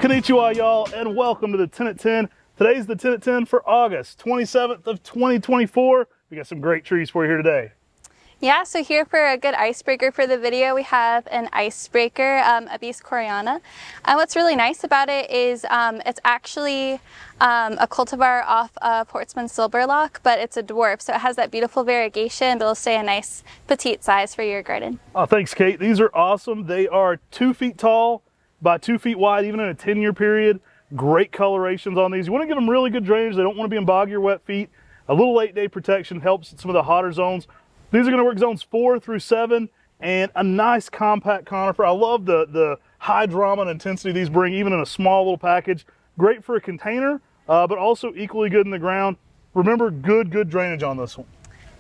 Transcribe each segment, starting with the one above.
Konnichiwa, y'all, and welcome to the 10 at 10. Today's the 10 at 10 for August 27th of 2024. We got some great trees for you here today. Yeah, so here for a good icebreaker for the video, we have an icebreaker, Abies coreana. And what's really nice about it is it's actually a cultivar off of Hortsman Silberlock, but it's a dwarf, so it has that beautiful variegation, but it'll stay a nice petite size for your garden. Oh, thanks, Kate. These are awesome. They are 2 feet tall by 2 feet wide, even in a 10-year period. Great colorations on these. You want to give them really good drainage. They don't want to be in boggy or wet feet. A little late day protection helps some of the hotter zones. These are going to work zones 4 through 7, and a nice compact conifer. I love the high drama and intensity these bring, even in a small little package. Great for a container, but also equally good in the ground. Remember, good drainage on this one.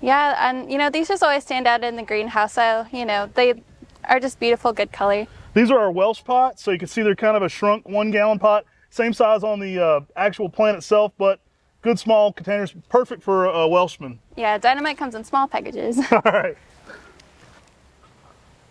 Yeah, and you know, these just always stand out in the greenhouse. So, you know, they are just beautiful, good color. These are our Welsh pots, so you can see they're kind of a shrunk 1-gallon pot. Same size on the actual plant itself, but good small containers, perfect for a Welshman. Yeah, dynamite comes in small packages. All right.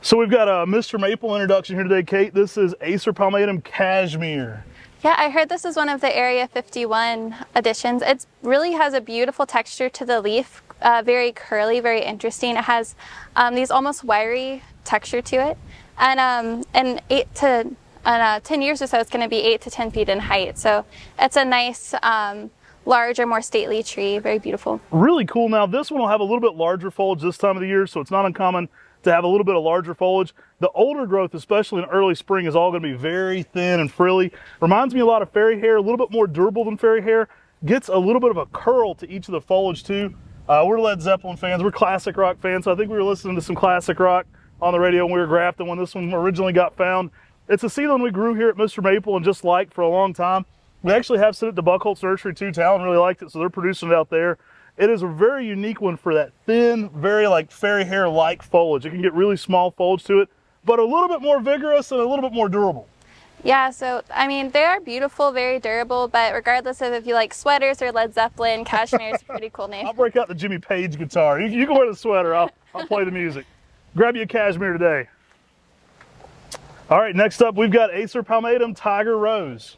So we've got a MrMaple introduction here today, Kate. This is Acer palmatum Cashmere. Yeah, I heard this is one of the Area 51 editions. It really has a beautiful texture to the leaf, very curly, very interesting. It has these almost wiry texture to it. And 10 years or so, it's going to be 8 to 10 feet in height. So it's a nice, larger, more stately tree. Very beautiful. Really cool. Now, this one will have a little bit larger foliage this time of the year, so it's not uncommon to have a little bit of larger foliage. The older growth, especially in early spring, is all going to be very thin and frilly. Reminds me a lot of fairy hair, a little bit more durable than fairy hair. Gets a little bit of a curl to each of the foliage, too. We're Led Zeppelin fans. We're classic rock fans, so I think we were listening to some classic rock on the radio when we were grafting when this one originally got found. It's a seedling we grew here at MrMaple and just liked for a long time. We actually have sent it to Buckholtz Nursery too. Talon really liked it, so they're producing it out there. It is a very unique one for that thin, very like fairy hair-like foliage. It can get really small foliage to it, but a little bit more vigorous and a little bit more durable. Yeah, so, I mean, they are beautiful, very durable, but regardless of if you like sweaters or Led Zeppelin, Cashmere is a pretty cool name. I'll break out the Jimmy Page guitar. You can wear the sweater. I'll play the music. Grab you a Cashmere today. All right, next up, we've got Acer palmatum Tiger Rose.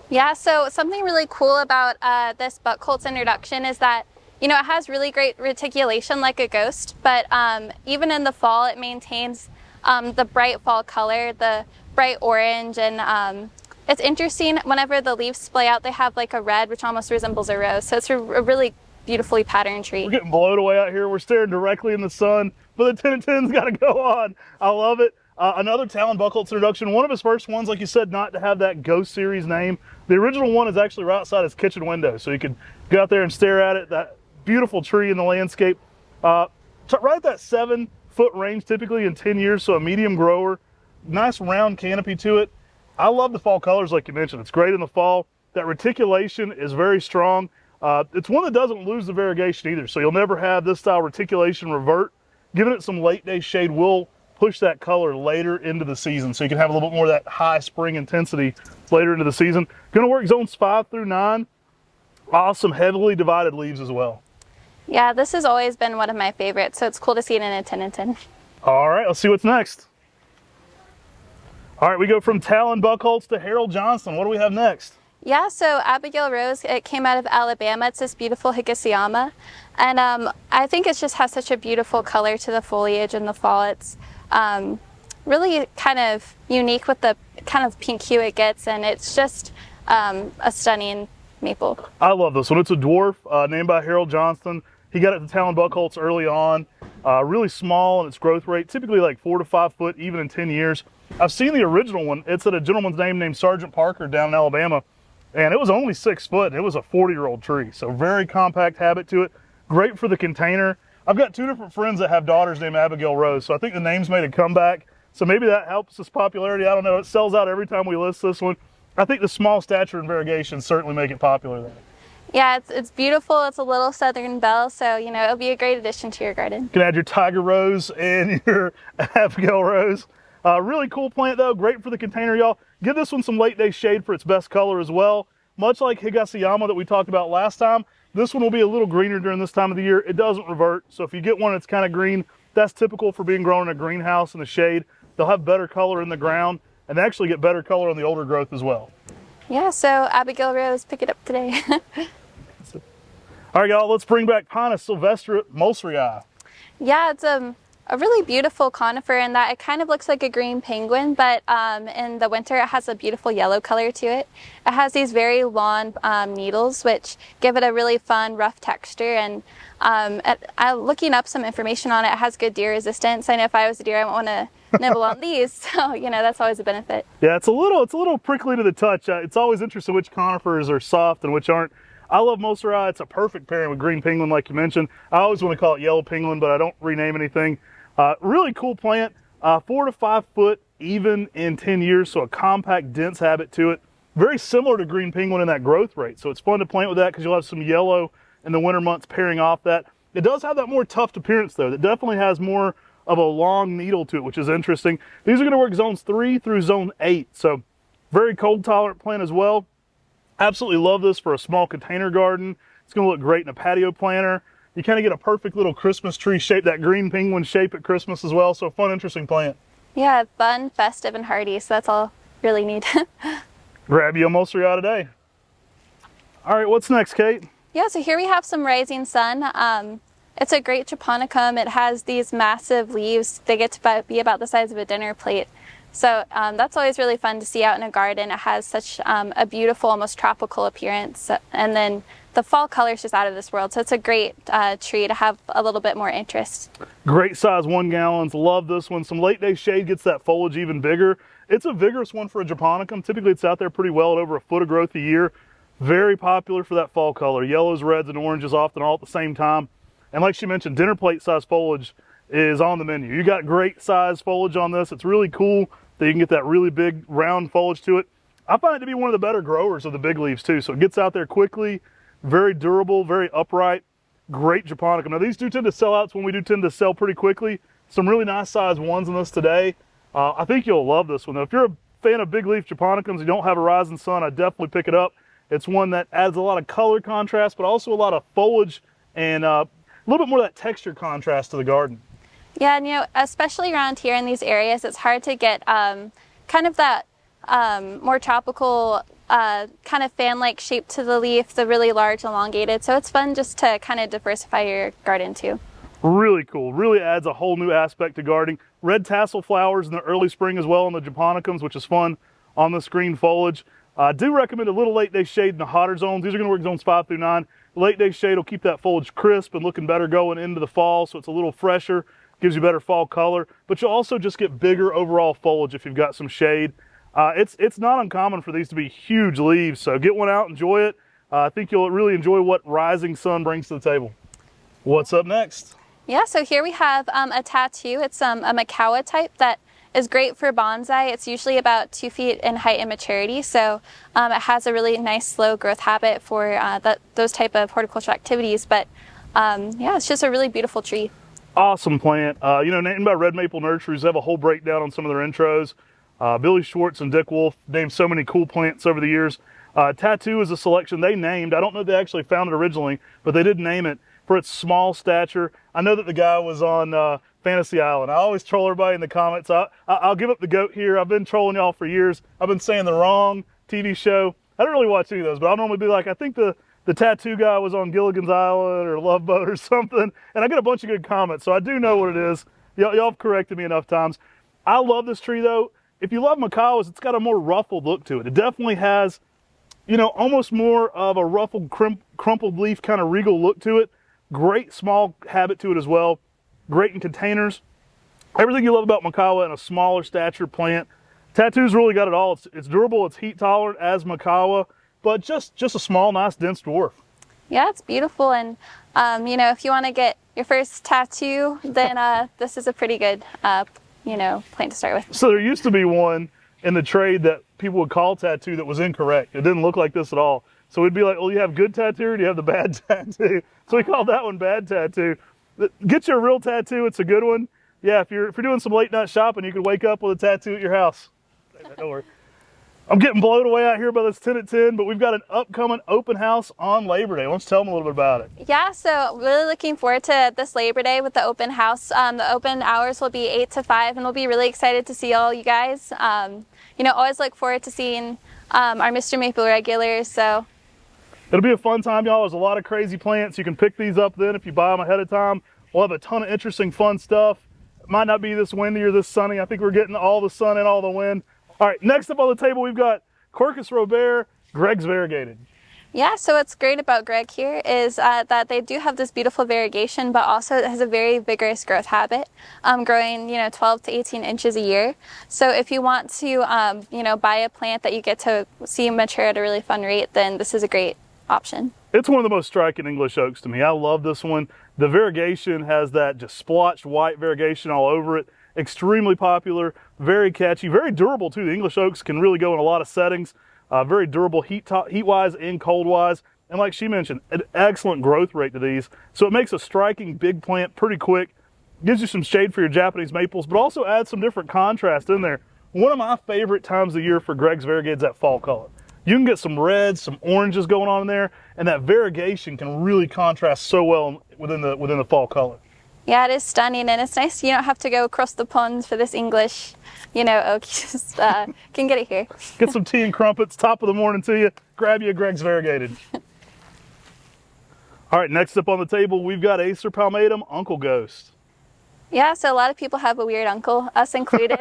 Yeah, so something really cool about this Buckholtz introduction is that, you know, it has really great reticulation like a ghost, but even in the fall, it maintains the bright fall color, the bright orange, and it's interesting, whenever the leaves splay out, they have like a red, which almost resembles a rose, so it's a really beautifully patterned tree. We're getting blown away out here. We're staring directly in the sun, but the 10 at 10's got to go on. I love it. Another Talon Buckholtz introduction. One of his first ones, like you said, not to have that Ghost Series name. The original one is actually right outside his kitchen window, so you could go out there and stare at it. That beautiful tree in the landscape. Right at that 7-foot range, typically in 10 years, so a medium grower. Nice round canopy to it. I love the fall colors, like you mentioned. It's great in the fall. That reticulation is very strong. It's one that doesn't lose the variegation either, so you'll never have this style reticulation revert. Giving it some late day shade will push that color later into the season, so you can have a little bit more of that high spring intensity later into the season. Going to work zones 5 through 9. Awesome, heavily divided leaves as well. Yeah, this has always been one of my favorites, so it's cool to see it in a 10 and 10. All right, let's see what's next. All right, we go from Talon Buckholtz to Harold Johnston. What do we have next? Yeah, so Abigail Rose, it came out of Alabama. It's this beautiful Higasiama. And I think it just has such a beautiful color to the foliage in the fall. It's really kind of unique with the kind of pink hue it gets, and it's just a stunning maple. I love this one. It's a dwarf named by Harold Johnston. He got it to Talon Buckholtz early on. Really small in its growth rate, typically like 4 to 5 foot, even in 10 years. I've seen the original one. It's at a gentleman's name named Sergeant Parker down in Alabama. And it was only 6 foot. It was a 40-year-old tree. So very compact habit to it. Great for the container. I've got 2 different friends that have daughters named Abigail Rose. So I think the name's made a comeback. So maybe that helps its popularity. I don't know. It sells out every time we list this one. I think the small stature and variegation certainly make it popular there. Yeah, it's beautiful. It's a little Southern Belle. So, you know, it'll be a great addition to your garden. You can add your Tiger Rose and your Abigail Rose. Really cool plant though. Great for the container, y'all. Give this one some late day shade for its best color as well. Much like Higasiama that we talked about last time, this one will be a little greener during this time of the year. It doesn't revert, so if you get one that's kind of green, that's typical for being grown in a greenhouse in the shade. They'll have better color in the ground and actually get better color on the older growth as well. Yeah, so Abigail Rose, pick it up today. All right, y'all, let's bring back Panastylus Mria. Yeah, it's a really beautiful conifer in that it kind of looks like a green penguin, but in the winter it has a beautiful yellow color to it. It has these very long needles, which give it a really fun, rough texture. And looking up some information on it, it has good deer resistance. I know if I was a deer, I wouldn't want to nibble on these, so that's always a benefit. Yeah, it's a little prickly to the touch. It's always interesting which conifers are soft and which aren't. I love Moseri. It's a perfect pairing with green penguin, like you mentioned. I always want to call it yellow penguin, but I don't rename anything. Really cool plant, 4 to 5 foot even in 10 years, so a compact, dense habit to it. Very similar to green penguin in that growth rate, so it's fun to plant with that because you'll have some yellow in the winter months pairing off that. It does have that more tufted appearance though. That definitely has more of a long needle to it, which is interesting. These are going to work zones 3 through zone 8, so very cold tolerant plant as well. Absolutely love this for a small container garden. It's going to look great in a patio planter. You kind of get a perfect little Christmas tree shape, that green penguin shape at Christmas as well. So a fun, interesting plant. Yeah, fun, festive, and hardy. So that's all really need. Grab you a Moseri today. All right, what's next, Kate? Yeah, so here we have some Rising Sun. It's a great japonicum. It has these massive leaves. They get to be about the size of a dinner plate. So that's always really fun to see out in a garden. It has such a beautiful, almost tropical appearance. And then the fall color is just out of this world. So it's a great tree to have a little bit more interest. Great size 1 gallons. Love this one. Some late day shade gets that foliage even bigger. It's a vigorous one for a japonicum. Typically it's out there pretty well at over a foot of growth a year. Very popular for that fall color. Yellows, reds, and oranges often all at the same time. And like she mentioned, dinner plate size foliage is on the menu. You got great size foliage on this. It's really cool that you can get that really big round foliage to it. I find it to be one of the better growers of the big leaves too. So it gets out there quickly, very durable, very upright, great japonicum. Now these do tend to sell out, so when we do tend to sell pretty quickly. Some really nice size ones in this today. I think you'll love this one though. If you're a fan of big leaf japonicums, you don't have a Rising Sun, I definitely pick it up. It's one that adds a lot of color contrast, but also a lot of foliage and a little bit more of that texture contrast to the garden. Yeah, and especially around here in these areas, it's hard to get kind of that more tropical kind of fan-like shape to the leaf, the really large, elongated. So it's fun just to kind of diversify your garden too. Really cool. Really adds a whole new aspect to gardening. Red tassel flowers in the early spring as well in the japonicums, which is fun on this green foliage. I do recommend a little late day shade in the hotter zones. These are going to work zones 5 through 9. Late day shade will keep that foliage crisp and looking better going into the fall, so it's a little fresher, gives you better fall color, but you'll also just get bigger overall foliage if you've got some shade. It's not uncommon for these to be huge leaves, so get one out, enjoy it. I think you'll really enjoy what Rising Sun brings to the table. What's up next? Yeah, so here we have a tattoo. It's a Makawa type that is great for bonsai. It's usually about 2 feet in height and maturity, so it has a really nice slow growth habit for those type of horticultural activities. But yeah, it's just a really beautiful tree. Awesome plant. Named by Red Maple Nurseries. They have a whole breakdown on some of their intros. Billy Schwartz and Dick Wolf named so many cool plants over the years. Tattoo is a selection they named. I don't know if they actually found it originally, but they did name it for its small stature. I know that the guy was on Fantasy Island. I always troll everybody in the comments. I'll give up the goat here. I've been trolling y'all for years. I've been saying the wrong TV show. I don't really watch any of those, but I'll normally be like, I think the tattoo guy was on Gilligan's Island or Love Boat or something. And I get a bunch of good comments, so I do know what it is. Y'all have corrected me enough times. I love this tree though. If you love Makawas, it's got a more ruffled look to it. It definitely has, almost more of a ruffled, crumpled leaf kind of regal look to it. Great small habit to it as well. Great in containers. Everything you love about Makawa in a smaller stature plant. Tattoo's really got it all. It's durable, it's heat tolerant as Makawa, but just a small, nice, dense dwarf. Yeah, it's beautiful. And, if you want to get your first tattoo, then this is a pretty good, plant to start with. So there used to be one in the trade that people would call tattoo that was incorrect. It didn't look like this at all. So we'd be like, well, you have good tattoo or do you have the bad tattoo? So we called that one bad tattoo. Get you a real tattoo. It's a good one. Yeah, if you're doing some late night shopping, you could wake up with a tattoo at your house. Don't worry. I'm getting blown away out here by this 10 at 10, but we've got an upcoming open house on Labor Day. Why don't you tell them a little bit about it? Yeah, so really looking forward to this Labor Day with the open house. The open hours will be 8 to 5, and we'll be really excited to see all you guys. Always look forward to seeing our MrMaple regulars. So it'll be a fun time, y'all. There's a lot of crazy plants. You can pick these up then if you buy them ahead of time. We'll have a ton of interesting, fun stuff. It might not be this windy or this sunny. I think we're getting all the sun and all the wind. All right, next up on the table, we've got Quercus Robert, Greg's Variegated. yeah, so what's great about Greg here is that they do have this beautiful variegation, but also it has a very vigorous growth habit, growing 12 to 18 inches a year. So if you want to buy a plant that you get to see mature at a really fun rate, then this is a great option. It's one of the most striking English oaks to me. I love this one. The variegation has that just splotched white variegation all over it. Extremely popular, very catchy, very durable too. The English oaks can really go in a lot of settings. Very durable heat-wise and cold-wise. And like she mentioned, an excellent growth rate to these. So it makes a striking big plant pretty quick. Gives you some shade for your Japanese maples, but also adds some different contrast in there. One of my favorite times of the year for Greg's Variegated is that fall color. You can get some reds, some oranges going on in there, and that variegation can really contrast so well within the fall color. Yeah, it is stunning, and it's nice you don't have to go across the pond for this English, oak. You just can get it here. Get some tea and crumpets, top of the morning to you. Grab you a Greg's Variegated. All right, next up on the table, we've got Acer palmatum, Uncle Ghost. Yeah, so a lot of people have a weird uncle, us included.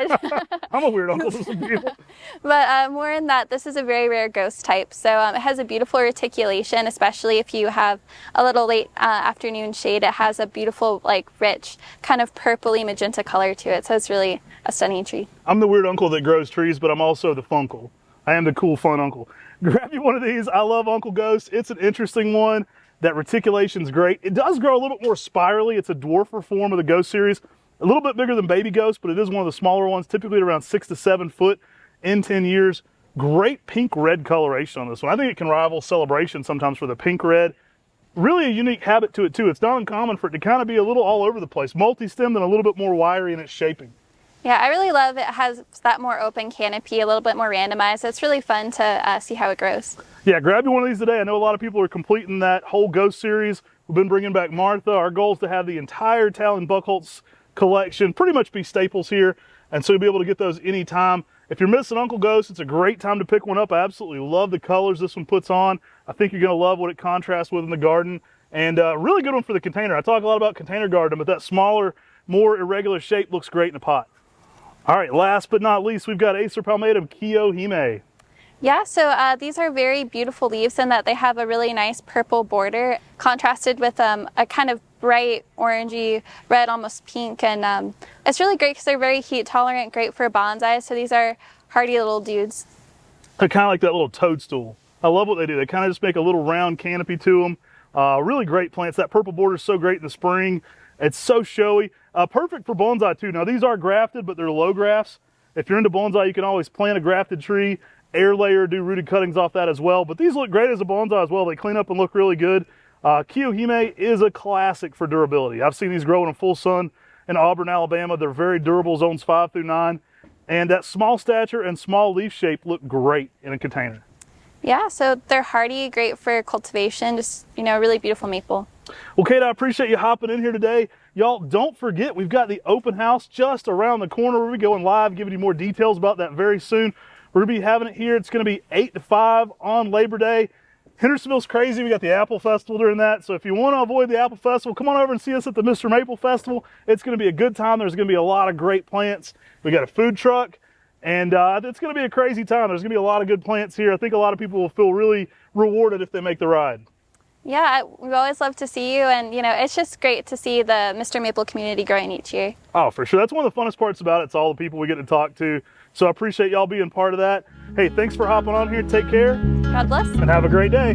I'm a weird uncle to some people. But more in that this is a very rare ghost type. So it has a beautiful reticulation, especially if you have a little late afternoon shade. It has a beautiful, rich, kind of purpley magenta color to it. So it's really a stunning tree. I'm the weird uncle that grows trees, but I'm also the funkle. I am the cool, fun uncle. Grab you one of these. I love Uncle Ghost. It's an interesting one. That reticulation's great. It does grow a little bit more spirally. It's a dwarfer form of the Ghost series. A little bit bigger than Baby Ghost, but it is one of the smaller ones, typically at around 6 to 7 foot in 10 years. Great pink-red coloration on this one. I think it can rival Celebration sometimes for the pink-red. Really a unique habit to it, too. It's not uncommon for it to kind of be a little all over the place. Multi-stemmed and a little bit more wiry in its shaping. Yeah, I really love it. It has that more open canopy, a little bit more randomized. It's really fun to see how it grows. Yeah, grab you one of these today. I know a lot of people are completing that whole Ghost series. We've been bringing back Martha. Our goal is to have the entire Talon Buckholz collection pretty much be staples here, and so you'll be able to get those anytime. If you're missing Uncle Ghost, it's a great time to pick one up. I absolutely love the colors this one puts on. I think you're going to love what it contrasts with in the garden, and really good one for the container. I talk a lot about container garden, but that smaller, more irregular shape looks great in a pot. All right, last but not least, we've got Acer palmatum Kiyohime. Yeah, so these are very beautiful leaves in that they have a really nice purple border contrasted with a kind of bright orangey red, almost pink, and it's really great because they're very heat tolerant, great for bonsai. So these are hardy little dudes. They're kind of like that little toadstool. I love what they do. They kind of just make a little round canopy to them. Really great plants. That purple border is so great in the spring. It's so showy. Perfect for bonsai too. Now these are grafted, but they're low grafts. If you're into bonsai, you can always plant a grafted tree, air layer, do rooted cuttings off that as well. But these look great as a bonsai as well. They clean up and look really good. Kiyohime is a classic for durability. I've seen these grow in full sun in Auburn, Alabama. They're very durable, zones 5 through 9. And that small stature and small leaf shape look great in a container. Yeah, so they're hardy, great for cultivation, just, really beautiful maple. Well, Kate, I appreciate you hopping in here today. Y'all, don't forget, we've got the open house just around the corner. We'll be going live, giving you more details about that very soon. We're going to be having it here. It's going to be 8 to 5 on Labor Day. Hendersonville's crazy. We got the Apple Festival during that. So if you want to avoid the Apple Festival, come on over and see us at the MrMaple Festival. It's going to be a good time. There's going to be a lot of great plants. We got a food truck, and it's going to be a crazy time. There's going to be a lot of good plants here. I think a lot of people will feel really rewarded if they make the ride. Yeah, we always love to see you, and it's just great to see the MrMaple community growing each year. Oh, for sure. That's one of the funnest parts about it. It's all the people we get to talk to. So I appreciate y'all being part of that. Hey, thanks for hopping on here. Take care. God bless. And have a great day.